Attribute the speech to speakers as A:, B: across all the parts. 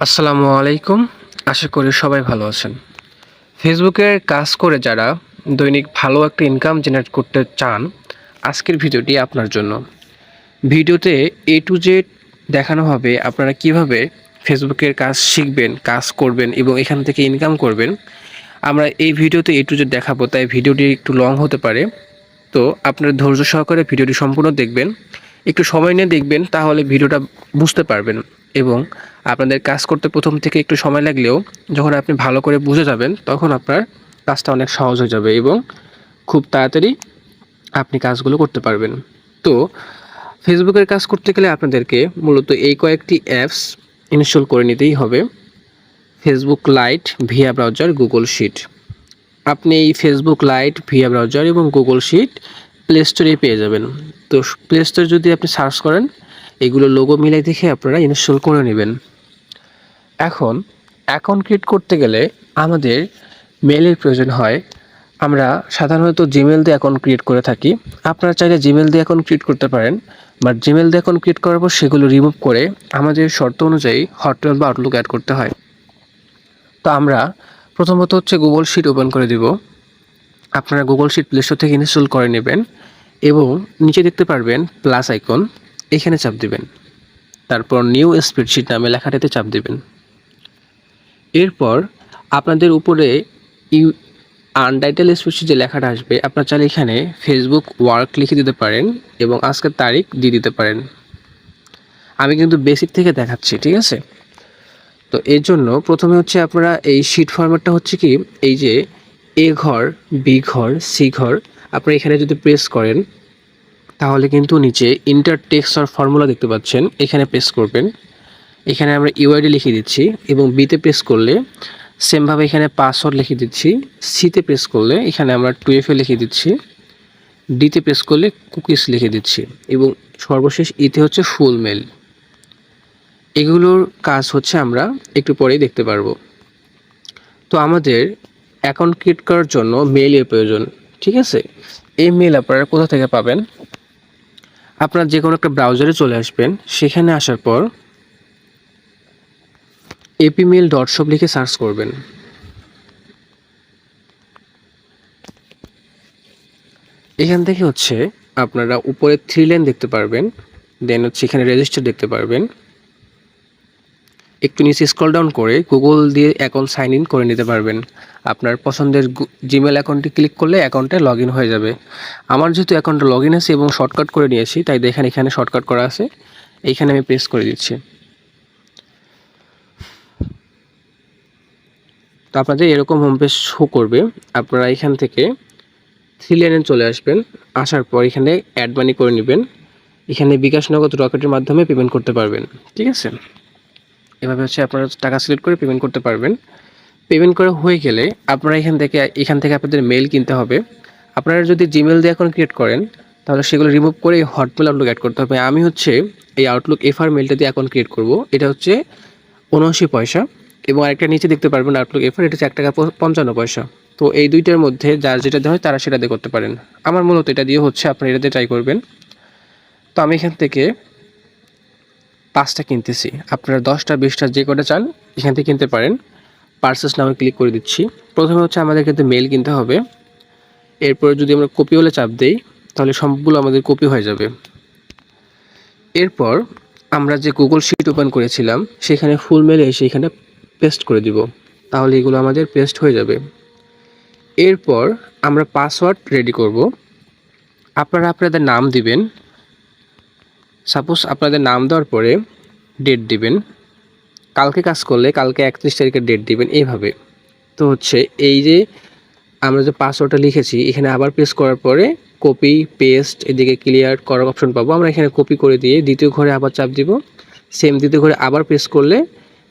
A: আসসালামু আলাইকুম। আশা করি সবাই ভালো আছেন। ফেসবুকের কাজ করে যারা দৈনিক ভালো একটা ইনকাম জেনারেট করতে চান, আজকের ভিডিওটি আপনার জন্য। ভিডিওতে A to Z দেখানো হবে আপনারা কিভাবে ফেসবুকের কাজ শিখবেন, কাজ করবেন এবং এখান থেকে ইনকাম করবেন। আমরা এই ভিডিওতে A to Z দেখাবো, তাই ভিডিওটি একটু লং হতে পারে। তো আপনারা ধৈর্য সহকারে ভিডিওটি সম্পূর্ণ দেখবেন। একটু সময় নিয়ে দেখবেন, তাহলে ভিডিওটা বুঝতে পারবেন এবং আপনাদের কাজ করতে প্রথম থেকে একটু সময় লাগলেও যখন আপনি ভালো করে বুঝে যাবেন, তখন আপনার কাজটা অনেক সহজ হয়ে যাবে এবং খুব তাড়াতাড়ি আপনি কাজগুলো করতে পারবেন। তো ফেসবুকের কাজ করতে গেলে আপনাদেরকে মূলত এই কয়েকটি অ্যাপস ইনস্টল করে নিতেই হবে। Facebook Lite, via browser, Google Sheet. আপনি এই ফেসবুক লাইট, ভিয়া ব্রাউজার এবং গুগল শিট প্লে স্টোরে পেয়ে যাবেন। তো প্লে স্টোর যদি আপনি সার্চ করেন, এগুলো লোগো মিলাই দেখে আপনারা ইনস্টল করে নেবেন। এখন অ্যাকাউন্ট ক্রিয়েট করতে গেলে আমাদের মেলের প্রয়োজন হয়। আমরা সাধারণত জিমেল দিয়ে অ্যাকাউন্ট ক্রিয়েট করে থাকি। আপনারা চাইলে জিমেল দিয়ে অ্যাকাউন্ট ক্রিয়েট করতে পারেন, বাট জিমেল দিয়ে অ্যাকাউন্ট ক্রিয়েট করার পর সেগুলো রিমুভ করে আমাদের শর্ত অনুযায়ী হটমেল বা আউটলুক অ্যাড করতে হয়। তো আমরা প্রথমত গুগল শিট ওপেন করে দিব। আপনারা গুগল শিট প্লে স্টোর থেকে ইনস্টল করে নেবেন এবং নিচে দেখতে পারবেন প্লাস আইকন, এখানে চাপ দিবেন। তারপর নিউ স্প্রেডশিট নামে লেখাটিতে চাপ দিবেন। এরপর আপনাদের উপরে আনটাইটেল স্প্রেডশিট যে লেখাটা আসবে, আপনারা চাইলে এখানে ফেসবুক ওয়ার্ক লিখে দিতে পারেন এবং আজকের তারিখ দিয়ে দিতে পারেন। আমি কিন্তু বেসিক থেকে দেখাচ্ছি, ঠিক আছে? তো এর জন্য প্রথমে আপনারা এই শিট ফরম্যাটটা কি, এই যে এ ঘর, বি ঘর, সি ঘর, আপনারা এখানে যদি প্রেস করেন তাহলে কিন্তু নিচে ইন্টার টেক্সট আর ফর্মুলা দেখতে পাচ্ছেন, এখানে প্রেস করবেন। এখানে আমরা ইউআইডি লিখে দিচ্ছি এবং বিতে প্রেস করলে সেমভাবে এখানে পাসওয়ার্ড লিখে দিচ্ছি। সিতে প্রেস করলে এখানে আমরা 2FA লিখে দিচ্ছি। ডিতে প্রেস করলে কুকিজ লিখে দিচ্ছি এবং সর্বশেষ ইতে ফুল মেল। এগুলোর কাজ আমরা একটু পরেই দেখতে পারবো। তো আমাদের অ্যাকাউন্ট ক্রিয়েট করার জন্য মেইলের প্রয়োজন, ঠিক আছে? এই মেল আপনারা কোথা থেকে পাবেন? আপনারা যে কোনো একটা ব্রাউজারে চলে আসবেন, সেখানে আসার পর apmail.shop লিখে সার্চ করবেন। এখান থেকে আপনারা উপরে 3 লাইন দেখতে পারবেন, দেন এখানে রেজিস্টার দেখতে পারবেন। একটু নিচে স্ক্রল ডাউন করে গুগল দিয়ে অ্যাকাউন্ট সাইন ইন করে নিতে পারবেন। আপনার পছন্দের জিমেল অ্যাকাউন্টে ক্লিক করলে অ্যাকাউন্টে লগ ইন হয়ে যাবে। আমার যেহেতু অ্যাকাউন্টে লগ ইন আছে এবং শর্টকাট করে নিয়েছি, তাই দেখেন এখানে শর্টকাট করা আছে, এইখানে আমি প্রেস করে দিচ্ছি। তো আপনাদের এরকম হোম পেজ শো করবে। আপনারা এখান থেকে 3 লাইনে চলে আসবেন, আসার পর এখানে অ্যাড মানি করে নেবেন। এখানে বিকাশ, নগদ, রকেটের মাধ্যমে পেমেন্ট করতে পারবেন, ঠিক আছে? এভাবে আপনারা টাকা সিলেক্ট করে পেমেন্ট করতে পারবেন। পেমেন্ট করা হয়ে গেলে আপনারা এখান থেকে আপনাদের মেল কিনতে হবে। আপনারা যদি জিমেল দিয়ে অ্যাকাউন্ট ক্রিয়েট করেন, তাহলে সেগুলো রিমুভ করে হটমেল আউটলুক অ্যাড করতে হবে। আমি এই আউটলুক FR মেলটা দিয়ে অ্যাকাউন্ট ক্রিয়েট করব। এটা 79 পয়সা এবং আরেকটা নিচে দেখতে পারবেন আউটলুক FR, এটা 1 টাকা 55 পয়সা। তো এই দুইটার মধ্যে যার যেটা দেওয়া হয় তারা সেটা দিয়ে করতে পারেন। আমার মূলত এটা দিয়ে আপনারা এটা দিয়ে ট্রাই করবেন। তো আমি এখান থেকে 5টা কিনতেছি, আপনারা 10টা 20টা যে কটা চান এখান থেকে কিনতে পারেন। পারচেস নামে ক্লিক করে দিচ্ছি। প্রথমে আমাদের কিন্তু মেল কিনতে হবে। এরপরে যদি আমরা কপি হলে চাপ দেই, তাহলে সবগুলো আমাদের কপি হয়ে যাবে। এরপর আমরা যে গুগল শিট ওপেন করেছিলাম, সেখানে ফুল মেলে এসে এখানে পেস্ট করে দিব, তাহলে এগুলো আমাদের পেস্ট হয়ে যাবে। এরপর আমরা পাসওয়ার্ড রেডি করব। আপনারা আপনাদের নাম দিবেন। সাপোজ আপনাদের নাম দেওয়ার পরে ডেট দিবেন। কালকে কাজ করলে কালকে 31 তারিখের ডেট দিবেন, এইভাবে। তো এই যে আমরা যে পাসওয়ার্ডটা লিখেছি, এখানে আবার পেস্ট করার পরে কপি পেস্ট, এদিকে ক্লিয়ার করার অপশন পাবো। আমরা এখানে কপি করে দিয়ে দ্বিতীয় ঘরে আবার চাপ দিব। সেম দ্বিতীয় ঘরে আবার পেস্ট করলে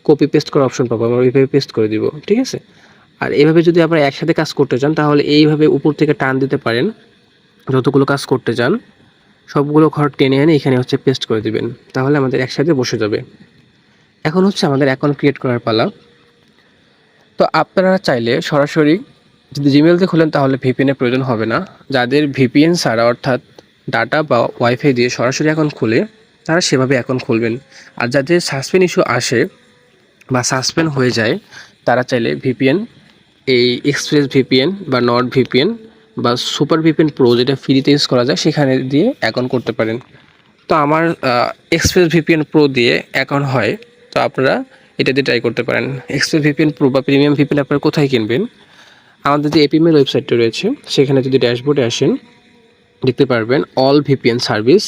A: কপি পেস্ট করার অপশন পাবো, আমরা এইভাবে পেস্ট করে দিব, ঠিক আছে? আর এইভাবে যদি আপনারা একসাথে কাজ করতে চান, তাহলে এইভাবে উপর থেকে টান দিতে পারেন। যতগুলো কাজ করতে চান সবগুলো ঘর টেনে এনে এখানে পেস্ট করে দিবেন, তাহলে আমাদের একসাথে বসে যাবে। এখন আমাদের অ্যাকাউন্ট ক্রিয়েট করার পালা। তো আপনারা চাইলে সরাসরি যদি জিমেল দিয়ে খোলেন, তাহলে ভিপিএনের প্রয়োজন হবে না। যাদের ভিপিএন ছাড়া, অর্থাৎ ডাটা বা ওয়াইফাই দিয়ে সরাসরি অ্যাকাউন্ট খুলে, তারা সেভাবে অ্যাকাউন্ট খুলবেন। আর যাদের সাসপেন্ড ইস্যু আসে, বা সাসপেন্ড হয়ে যায়, তারা চাইলে ভিপিএন, এই এক্সপ্রেস ভিপিএন বা নর্ড ভিপিএন বা সুপার ভিপিএন প্রো যেটা ফ্রিতে ইউজ করা যায় সেখানে দিয়ে অ্যাকাউন্ট করতে পারেন। তো আমার এক্সপ্রেস ভিপিএন প্রো দিয়ে অ্যাকাউন্ট হয়, তো আপনারা এটা দিয়ে ট্রাই করতে পারেন। এক্সপ্রেস ভিপিএন প্রো বা প্রিমিয়াম ভিপিএন আপনারা কোথায় কিনবেন? আমাদের যে এপিএমের ওয়েবসাইটটা রয়েছে সেখানে যদি ড্যাশবোর্ডে আসেন দেখতে পারবেন অল ভিপিএন সার্ভিস।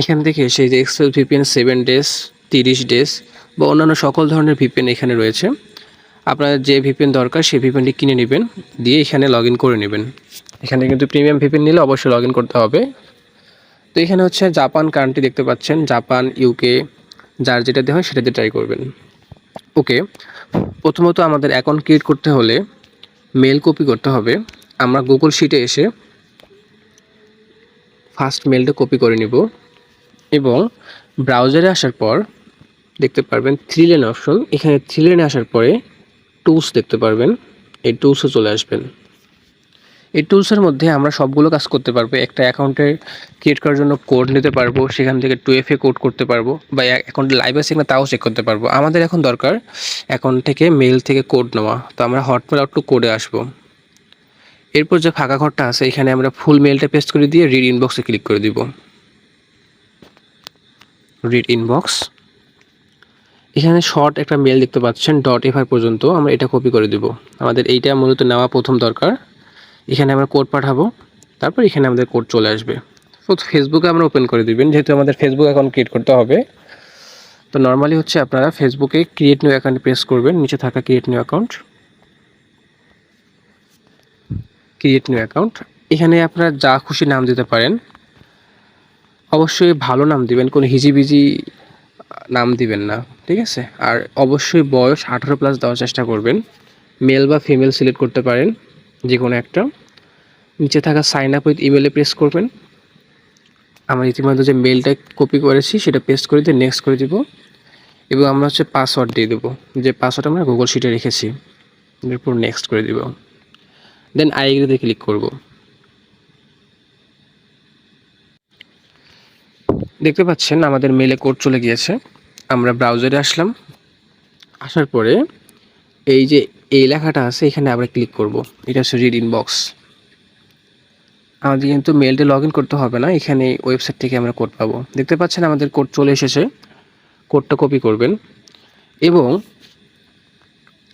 A: এখান থেকে সেই যে এক্সপ্রেস ভিপিএন 7 ডেজ, 30 ডেজ বা অন্যান্য সকল ধরনের ভিপিএন এখানে রয়েছে। আপনার যে ভিপিএন দরকার সেই ভিপিএনটি কিনে নেবেন, দিয়ে এখানে লগ ইন করে নেবেন। এখানে কিন্তু প্রিমিয়াম ভিপিএন নিলে অবশ্যই লগ ইন করতে হবে। তো এখানে হচ্ছে জাপান কান্ট্রি দেখতে পাচ্ছেন, জাপান, ইউকে, যার যেটা দেওয়া হয় সেটাতে ট্রাই করবেন। ওকে, প্রথমত আমাদের অ্যাকাউন্ট ক্রিয়েট করতে হলে মেল কপি করতে হবে। আমরা গুগল শিটে এসে ফার্স্ট মেলটা কপি করে নিব এবং ব্রাউজারে আসার পর দেখতে পারবেন 3 লাইন অপশন। এখানে 3 লাইনে আসার পরে টুলস দেখতে পারবেন, এই টুলসে চলে আসবেন। এই টুলসের মধ্যে আমরা সবগুলো কাজ করতে পারবো। একটা অ্যাকাউন্টে ক্রিয়েট করার জন্য কোড নিতে পারবো, সেখান থেকে 2FA কোড করতে পারবো, বা অ্যাকাউন্টে লাইভ আছে কিনা তাও চেক করতে পারবো। আমাদের এখন দরকার অ্যাকাউন্ট থেকে মেল থেকে কোড নেওয়া, তো আমরা হটমেল আউটলুক কোডে আসবো। এরপর যে ফাঁকা ঘরটা আছে এখানে আমরা ফুল মেলটা পেস্ট করে দিয়ে রিড ইনবক্সে ক্লিক করে দিব। রিড ইনবক্স, এখানে শর্ট একটা মেল দেখতে পাচ্ছেন .fi পর্যন্ত, আমরা এটা কপি করে দেব। আমাদের এইটা মূলত নেওয়া প্রথম দরকার। এখানে আমরা কোড পাঠাবো, তারপর এখানে আমাদের কোড চলে আসবে। তো ফেসবুকে আমরা ওপেন করে দিবেন, যেহেতু আমাদের ফেসবুক অ্যাকাউন্ট ক্রিয়েট করতে হবে। তো নর্মালি হচ্ছে আপনারা ফেসবুকে ক্রিয়েট নিউ অ্যাকাউন্ট প্রেস করবেন, নিচে থাকা create new account, create new account. এখানে আপনারা যা খুশি নাম দিতে পারেন, অবশ্যই ভালো নাম দিবেন, কোনো হিজিবিজি নাম দিবেন না, ঠিক আছে? আর অবশ্যই বয়স 18+ দেওয়ার চেষ্টা করবেন। মেল বা ফিমেল সিলেক্ট করতে পারেন যে কোনো একটা। নিচে থাকা সাইন আপ উইথ ইমেলে প্রেস করবেন। আমরা ইতিমধ্যে যে মেলটা কপি করেছি সেটা পেস্ট করে দিয়ে নেক্সট করে দিব, এবং আমরা হচ্ছে পাসওয়ার্ড দিয়ে দেবো, যে পাসওয়ার্ড আমরা গুগল শিটে রেখেছি। এরপর নেক্সট করে দিব, দেন আই এগ্রিতে ক্লিক করব। দেখতে পাচ্ছেন আমাদের মেলে কোড চলে গিয়েছে। আমরা ব্রাউজারে আসলাম, আসার পরে এই যে এই লেখাটা আছে এখানে আমরা ক্লিক করব। এটা হচ্ছে রিড ইনবক্স। আমাদের কিন্তু মেলটা লগ ইন করতে হবে না, এখানে ওয়েবসাইট থেকে আমরা কোড পাবো। দেখতে পাচ্ছেন আমাদের কোড চলে এসেছে। কোডটা কপি করবেন এবং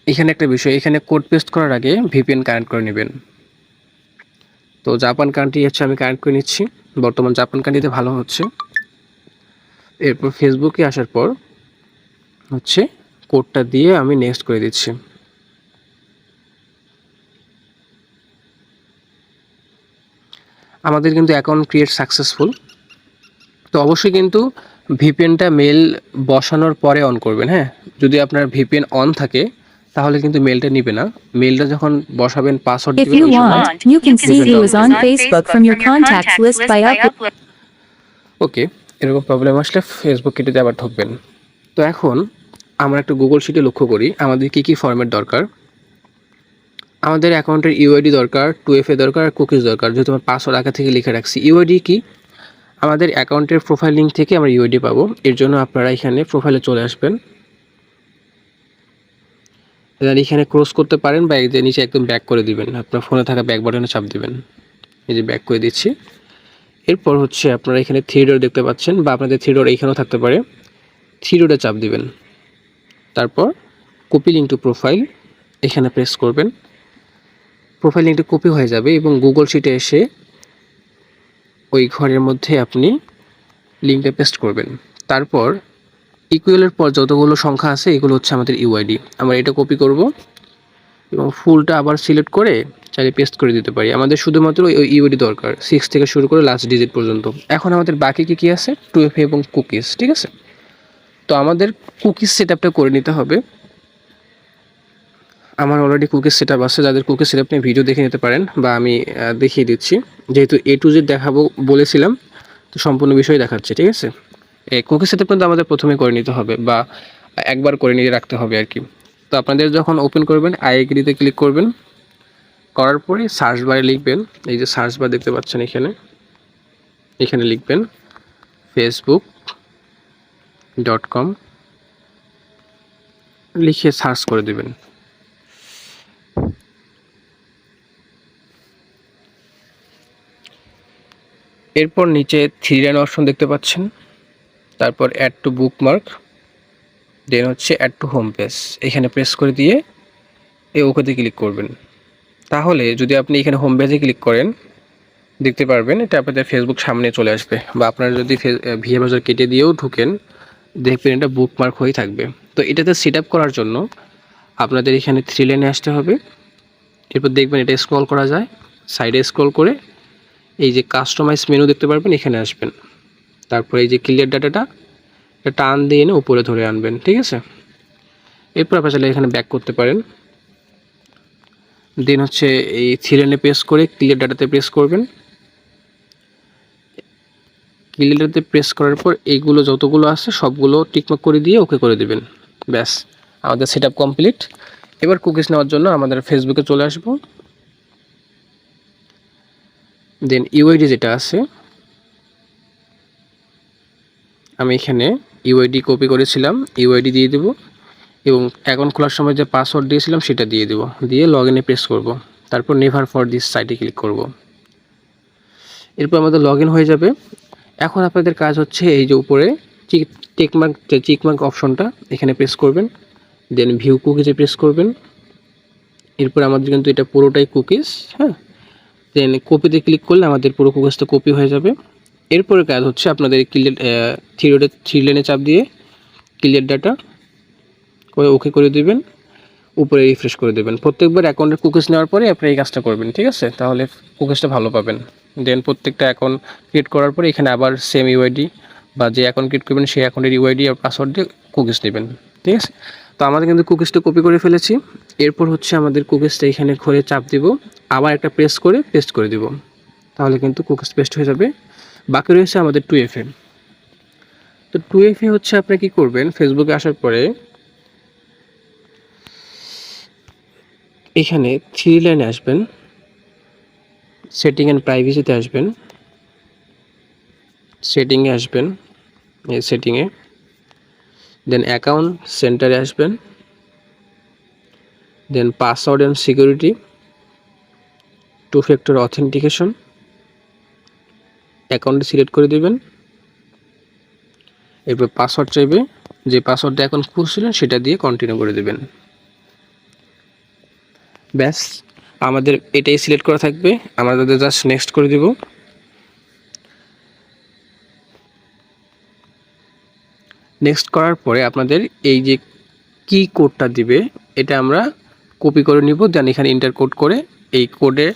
A: এখানে একটা বিষয়, এখানে কোড পেস্ট করার আগে ভিপিএন কানেক্ট করে নেবেন। তো জাপান কান্ট্রি হচ্ছে আমি কানেক্ট করে নিচ্ছি, বর্তমান জাপান কান্ট্রিতে ভালো হচ্ছে। এরপর ফেসবুকে আসার পর হচ্ছে কোডটা দিয়ে আমি নেক্সট করে দিচ্ছি। আমাদের কিন্তু অ্যাকাউন্ট ক্রিয়েট সাকসেসফুল। তো অবশ্যই কিন্তু ভিপিএনটা মেল বসানোর পরে অন করবেন। হ্যাঁ, যদি আপনার ভিপিএন অন থাকে তাহলে কিন্তু মেলটা নিবে না। মেলটা যখন বসাবেন পাসওয়ার্ড
B: If
A: দিবেন
B: you
A: ওই সময়
B: want, you can see who is on Facebook from your contacts list by uploading.
A: ওকে, এরকম প্রবলেম আসলে ফেসবুক কেটে আবার ঢুকবেন। তো এখন আমরা একটু গুগল শিটে লক্ষ্য করি আমাদের কী কী ফরম্যাট দরকার। আমাদের অ্যাকাউন্টের ইউআইডি দরকার, 2FA দরকার, আর কুকিজ দরকার। যেহেতু আমার পাসওয়ার্ড আগে থেকে লিখে রাখছি। ইউআইডি কি? আমাদের অ্যাকাউন্টের প্রোফাইল লিঙ্ক থেকে আমরা ইউআইডি পাবো। এর জন্য আপনারা এখানে প্রোফাইলে চলে আসবেন, এখানে ক্রস করতে পারেন বা এই যে নিচে একদম ব্যাক করে দিবেন। আপনার ফোনে থাকা ব্যাক বাটনে চাপ দিবেন, এই যে ব্যাক করে দিচ্ছি। এরপর হচ্ছে আপনারা এখানে 3 ডট দেখতে পাচ্ছেন, বা আপনাদের 3 ডট এইখানেও থাকতে পারে। 3 ডটে চাপ দিবেন, তারপর কপি লিঙ্ক টু প্রোফাইল এখানে প্রেস করবেন। প্রোফাইল লিঙ্কটা কপি হয়ে যাবে এবং গুগল শিটে এসে ওই ঘরের মধ্যে আপনি লিঙ্কটা পেস্ট করবেন। তারপর ইকুয়ালের পর যতগুলো সংখ্যা আছে এগুলো হচ্ছে আমাদের ইউআইডি। আমরা এটা কপি করব এবং ফুলটা আবার সিলেক্ট করে চাইলে পেস্ট করে দিতে পারি। আমাদের শুধুমাত্র ওই ইউআইডি দরকার, 6 থেকে শুরু করে লাস্ট ডিজিট পর্যন্ত। এখন আমাদের বাকি কী আছে? 2FA এবং কুকিজ, ঠিক আছে? তো আমাদের কুকিজ সেটআপটা করে নিতে হবে। আমার অলরেডি কুকিজ সেটআপ আছে, যাদের কুকিজ সেটআপ নিয়ে ভিডিও দেখে নিতে পারেন, বা আমি দেখিয়ে দিচ্ছি। যেহেতু A to Z দেখাবো বলেছিলাম, তো সম্পূর্ণ বিষয় দেখাচ্ছে, ঠিক আছে? এই কুকিজ সেটআপ কিন্তু আমাদের প্রথমে করে নিতে হবে, বা একবার করে নিয়ে রাখতে হবে আর কি। তো আপনাদের যখন ওপেন করবেন আই এগ্রিতে ক্লিক করবেন, করার পরে সার্চ বারে লিখবেন, এই যে সার্চ বার দেখতে পাচ্ছেন এখানে লিখবেন facebook.com লিখে সার্চ করে দেবেন। এরপর নিচে 3 লাইন অপশন দেখতে পাচ্ছেন, তারপর অ্যাড টু বুকমার্ক, দেন হচ্ছে অ্যাড টু হোম পেজ, এখানে প্রেস করে দিয়ে ওকেতে ক্লিক করবেন। তাহলে যদি আপনি এখানে হোম পেজে ক্লিক করেন দেখতে পারবেন এটা আপনাদের ফেসবুক সামনে চলে আসবে, বা আপনারা যদি ভিএ ব্রাউজার কেটে দিয়েও ঢুকেন দেখবেন এটা বুকমার্ক হয়ে থাকবে। তো এটাতে সেট আপ করার জন্য আপনাদের এখানে 3 লাইনে আসতে হবে। এরপর দেখবেন এটা স্ক্রল করা যায়, সাইডে স্ক্রল করে এই যে কাস্টমাইজ মেনু দেখতে পারবেন, এখানে আসবেন। তারপর এই যে ক্লিয়ার ডাটাটা এটা টান দিয়ে এনে উপরে ধরে আনবেন, ঠিক আছে। এরপর আপনারা চাইলে এখানে ব্যাক করতে পারেন। দেন হচ্ছে এই 3 লাইনে প্রেস করে ক্লিয়ার ডাটাতে প্রেস করবেন। ক্লিয়ার ডাটাতে প্রেস করার পর এইগুলো যতগুলো আছে সবগুলো টিকমার্ক করে দিয়ে ওকে করে দেবেন। ব্যাস, আমাদের সেট আপ কমপ্লিট। এবার কুকিজ নেওয়ার জন্য আমাদের ফেসবুকে চলে আসব। দেন ইউআইডি যেটা আছে, আমি এখানে ইউআইডি কপি করেছিলাম, ইউআইডি দিয়ে দেব এবং অ্যাকাউন্ট খোলার সময় যে পাসওয়ার্ড দিয়েছিলাম সেটা দিয়ে দেব, দিয়ে লগ ইনে প্রেস করব। তারপর নেভার ফর দিস সাইটে ক্লিক করব। এরপর আমাদের লগ ইন হয়ে যাবে। এখন আপনাদের কাজ হচ্ছে এই যে উপরে চেকমার্ক অপশনটা এখানে প্রেস করবেন, দেন ভিউ কুকিজে প্রেস করবেন। এরপর আমাদের কিন্তু এটা পুরোটাই কুকিজ, হ্যাঁ। দেন কপিতে ক্লিক করলে আমাদের পুরো কুকিজটা কপি হয়ে যাবে। এরপরে কাজ হচ্ছে আপনাদের ক্লিয়ার 3 লাইনে চাপ দিয়ে ক্লিয়ার ডাটা করে ওকে করে দেবেন, উপরে রিফ্রেশ করে দেবেন। প্রত্যেকবার অ্যাকাউন্টের কুকিজ নেওয়ার পরে আপনি এই কাজটা করবেন, ঠিক আছে, তাহলে কুকিজটা ভালো পাবেন। দেন প্রত্যেকটা অ্যাকাউন্ট ক্রিয়েট করার পরে এখানে আবার সেম ইউআইডি বা যে অ্যাকাউন্ট ক্রিয়েট করবেন সেই অ্যাকাউন্টের ইউআইডি আর পাসওয়ার্ড দিয়ে কুকিজ নেবেন, ঠিক আছে। তো আমাদের কিন্তু কুকিজটা কপি করে ফেলেছি। এরপর হচ্ছে আমাদের কুকিজটা এখানে ঘরে চাপ দিব, আবার একটা প্রেস করে পেস্ট করে দিব, তাহলে কিন্তু কুকিজ পেস্ট হয়ে যাবে। বাকি রয়েছে আমাদের 2FA। তো 2FA হচ্ছে আপনি কী করবেন, ফেসবুকে আসার পরে এখানে 3 লাইনে আসবেন, সেটিং অ্যান্ড প্রাইভেসিতে আসবেন, সেটিংয়ে আসবেন, এই সেটিংয়ে, দেন অ্যাকাউন্ট সেন্টারে আসবেন, then password and security, 2 factor authentication, অ্যাকাউন্টে সিলেক্ট করে দেবেন। এরপর পাসওয়ার্ড চাইবে, যে পাসওয়ার্ডটা এখন খুঁজছিলেন সেটা দিয়ে কন্টিনিউ করে দেবেন। ব্যাস, আমাদের এটাই সিলেক্ট করা থাকবে, আমাদের জাস্ট নেক্সট করে দেব। নেক্সট করার পরে আপনাদের এই যে কি কোডটা দিবে এটা আমরা কপি করে নিব, দেন এখানে ইন্টার কোড করে এই কোডে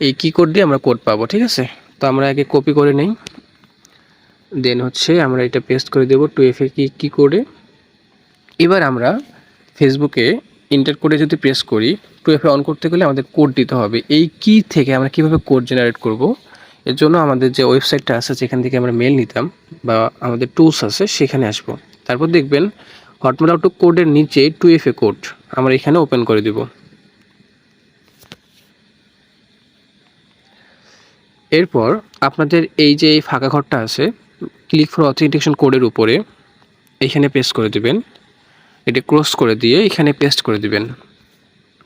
A: এই কি কোড দিয়ে আমরা কোড পাবো, ঠিক আছে। তো আমরা আগে কপি করে নেই, দেন হচ্ছে আমরা এটা পেস্ট করে দেব 2FA কি কোডে। এবার আমরা ফেসবুকে ইন্টার কোডে যদি প্রেস করি 2FA অন করতে গেলে আমাদের কোড দিতে হবে। এই কি থেকে আমরা কিভাবে কোড জেনারেট করব, এর জন্য আমাদের যে ওয়েবসাইটটা আছে যেখান থেকে আমরা মেল নিতাম বা আমাদের টুলস আছে সেখানে আসব। তারপর দেখবেন হটমেল আউটলুক কোডের নিচে 2FA কোড আমরা এখানে ওপেন করে দেব। এরপর আপনাদের এই যে ফাঁকা ঘরটা আছে ক্লিক ফর অথেন্টিকেশন কোডের উপরে এখানে পেস্ট করে দেবেন, এটা ক্রস করে দিয়ে এখানে পেস্ট করে দিবেন।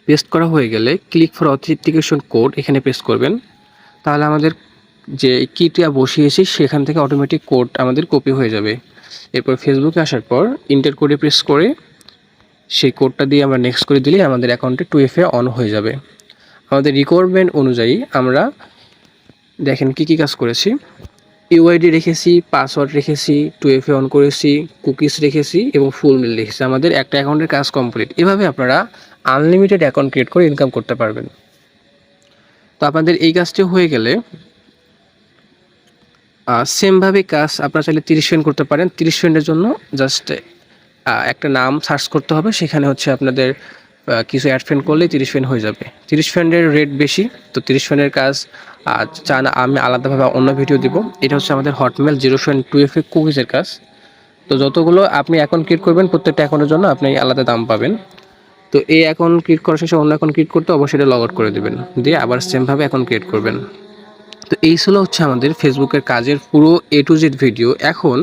A: পেস্ট করা হয়ে গেলে ক্লিক ফর অথেন্টিকেশন কোড এখানে পেস্ট করবেন, তাহলে আমাদের যে কিটা বসিয়েছি সেখান থেকে অটোমেটিক কোড আমাদের কপি হয়ে যাবে। এরপর ফেসবুকে আসার পর ইন্টার কোডে প্রেস করে সেই কোডটা দিয়ে আমরা নেক্সট করে দিলে আমাদের অ্যাকাউন্টে 2FA অন হয়ে যাবে। আমাদের রিকোয়ারমেন্ট অনুযায়ী আমরা দেখেন কি কাজ করেছি, ইউআইডি রেখেছি, পাসওয়ার্ড রেখেছি, 2FA অন করেছি, কুকিজ রেখেছি এবং ফুল মেল রেখেছি। আমাদের একটা অ্যাকাউন্টের কাজ কমপ্লিট। এভাবে আপনারা আনলিমিটেড অ্যাকাউন্ট ক্রিয়েট করে ইনকাম করতে পারবেন। তো আপনাদের এই কাজটি হয়ে গেলে সেমভাবে কাজ আপনারা চাইলে 30 সেকেন্ড করতে পারেন। 30 সেকেন্ডের জন্য জাস্ট একটা নাম সার্চ করতে হবে, সেখানে হচ্ছে আপনাদের কিছু অ্যাড ফ্রেন্ড করলেই 30 ফ্রেন্ড হয়ে যাবে। 30 ফ্রেন্ডের রেট বেশি, তো 30 ফ্রেন্ডের কাজ চান আমি আলাদাভাবে অন্য ভিডিও দিব। এটা হচ্ছে আমাদের হটমেল 0.2FA কুকিজের কাজ। তো যতগুলো আপনি অ্যাকাউন্ট ক্রিয়েট করবেন প্রত্যেকটা অ্যাকাউন্টের জন্য আপনি আলাদা দাম পাবেন। তো এই অ্যাকাউন্ট ক্রিয়েট করার শেষে অন্য অ্যাকাউন্ট ক্রিয়েট করতে অবশ্যই এটা লগ আউট করে দেবেন, দিয়ে আবার সেমভাবে অ্যাকাউন্ট ক্রিয়েট করবেন। তো এই ছিল হচ্ছে আমাদের ফেসবুকের কাজের পুরো A to Z ভিডিও। এখন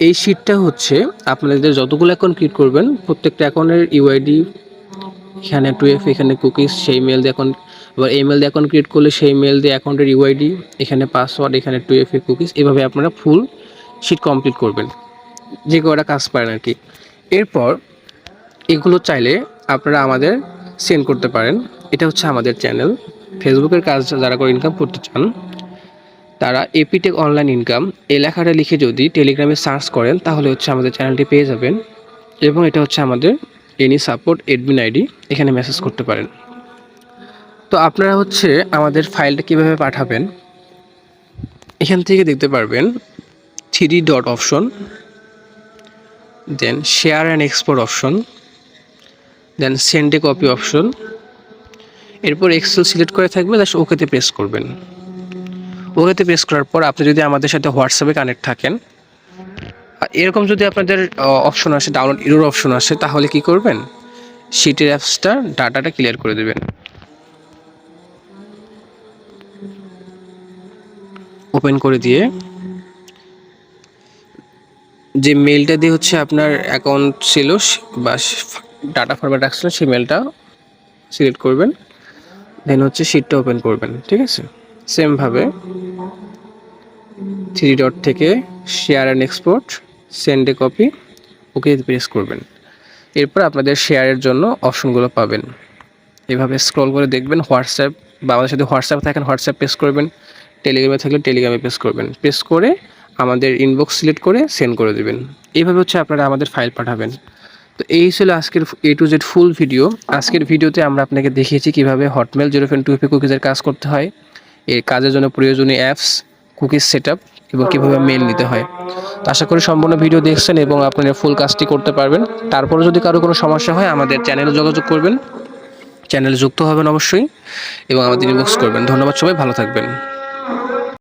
A: এই শিটটা হচ্ছে আপনাদের যতগুলো অ্যাকাউন্ট ক্রিয়েট করবেন প্রত্যেকটা অ্যাকাউন্টের ইউআইডি, এখানে 2F, এখানে কুকিজ, সেই মেল দিয়ে অ্যাকাউন্ট, আবার এই মেল দিয়ে অ্যাকাউন্ট ক্রিয়েট করলে সেই মেল দিয়ে অ্যাকাউন্টের ইউআইডি, এখানে পাসওয়ার্ড, এখানে 2F কুকিজ, এভাবে আপনারা ফুল শিট কমপ্লিট করবেন, যে কটা কাজ পারেন আর কি। এরপর এগুলো চাইলে আপনারা আমাদের সেন্ড করতে পারেন। এটা হচ্ছে আমাদের চ্যানেল। ফেসবুকের কাজ যারা করে ইনকাম করতে চান তারা এপিটেক অনলাইন ইনকাম এই লেখাটা লিখে যদি টেলিগ্রামে সার্চ করেন তাহলে হচ্ছে আমাদের চ্যানেলটি পেয়ে যাবেন, এবং এটা হচ্ছে আমাদের এনি সাপোর্ট এডমিন আইডি, এখানে মেসেজ করতে পারেন। তো আপনারা হচ্ছে আমাদের ফাইলটা কিভাবে পাঠাবেন, এখান থেকে দেখতে পারবেন 3 dot option, then share and export option, then send a copy option, এরপর এক্সেল সিলেক্ট করে থাকবে, জাস্ট ওকেতে প্রেস করবেন। ওকেতে প্রেস করার পর আপনি যদি আমাদের সাথে হোয়াটসঅ্যাপে কানেক্ট থাকেন, এরকম যদি আপনাদের অপশন আসে, ডাউনলোড ইরোর অপশন আসে, তাহলে কি করবেন, শিটের অ্যাপসটা ডাটাটা ক্লিয়ার করে দেবেন। ওপেন করে দিয়ে যে মেলটা দিয়ে হচ্ছে আপনার অ্যাকাউন্ট ছিল বা ডাটা ফরম্যাট রাখছিল সেই মেলটা সিলেক্ট করবেন, দেন হচ্ছে শিটটা ওপেন করবেন। ঠিক আছে, সেমভাবে 3 ডট থেকে share and export, send a copy, okay press করবেন। এরপর আপনাদের শেয়ারের জন্য অপশনগুলো পাবেন। এভাবে স্ক্রল করে দেখবেন হোয়াটসঅ্যাপ, বা আমাদের সাথে হোয়াটসঅ্যাপ থাকেন হোয়াটসঅ্যাপ প্রেস করবেন, টেলিগ্রামে থাকলে টেলিগ্রামে প্রেস করবেন, প্রেস করে আমাদের ইনবক্স সিলেক্ট করে সেন্ড করে দেবেন। এইভাবে হচ্ছে আপনারা আমাদের ফাইল পাঠাবেন। তো এই ছিল আজকের A to Z full video. আজকের ভিডিওতে আমরা আপনাকে দেখিয়েছি কীভাবে হটমেল 0.2 কুকিজের কাজ করতে হয়, এই কাজের জন্য প্রয়োজনীয় অ্যাপস, কুকিজ সেট আপ, এবং কীভাবে মেল নিতে হয়। তো আশা করি সম্পূর্ণ ভিডিও দেখছেন এবং আপনারা ফুল কাজটি করতে পারবেন। তারপরে যদি কারো কোনো সমস্যা হয় আমাদের চ্যানেলে যোগাযোগ করবেন, চ্যানেলে যুক্ত হবেন অবশ্যই, এবং আমাদের ইনবক্স করবেন। ধন্যবাদ, সবাই ভালো থাকবেন।